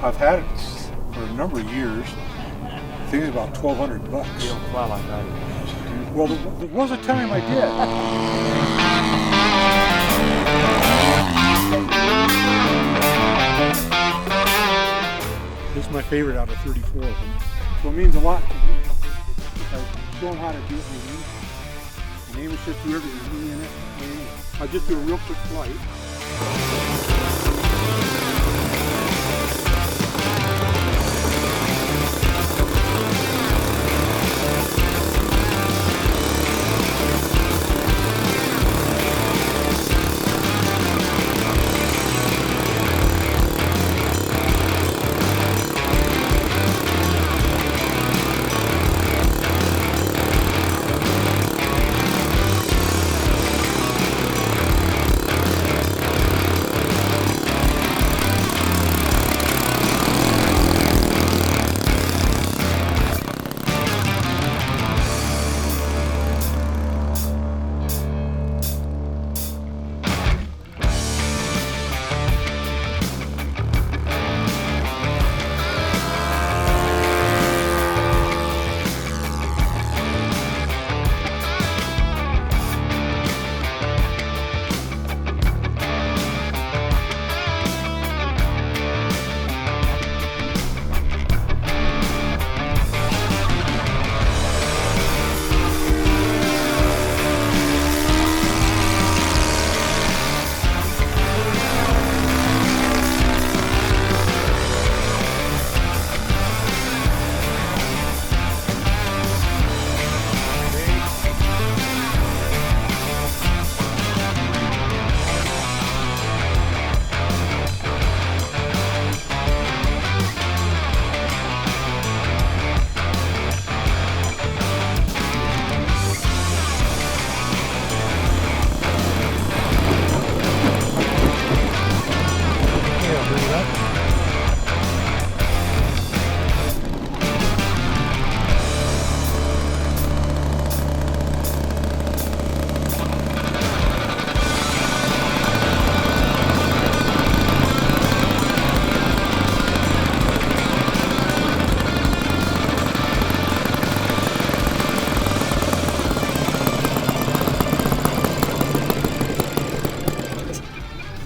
I've had it for a number of years. I think it's about $1,200. You don't fly like I do. Well, there was a time I did. This is my favorite out of 34 of them. So it means a lot to me. I show them how to do it. My name is just whoever is me in it. I'll just do a real quick flight.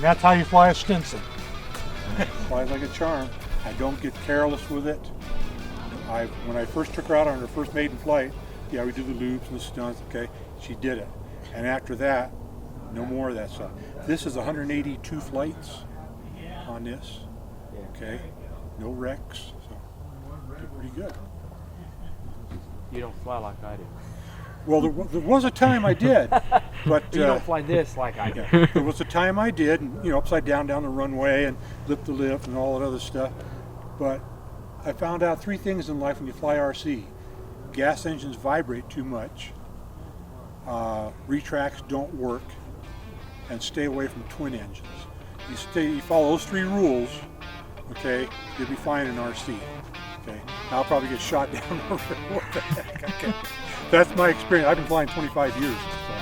That's how you fly a Stinson. Flies like a charm. I don't get careless with it. When I first took her out on her first maiden flight, yeah, we do the loops and the stunts, okay? She did it. And after that, no more of that stuff. This is 182 flights on this, okay? No wrecks, so did pretty good. You don't fly like I do. Well, there was a time I did, but you don't fly this like I do. Yeah, there was a time I did, and, you know, upside down the runway and lip to lip and all that other stuff. But I found out 3 things in life when you fly RC: gas engines vibrate too much, retracts don't work, and stay away from twin engines. You follow those 3 rules, okay, you'll be fine in RC. Okay, I'll probably get shot down over what the heck. Okay. That's my experience. I've been flying 25 years. So.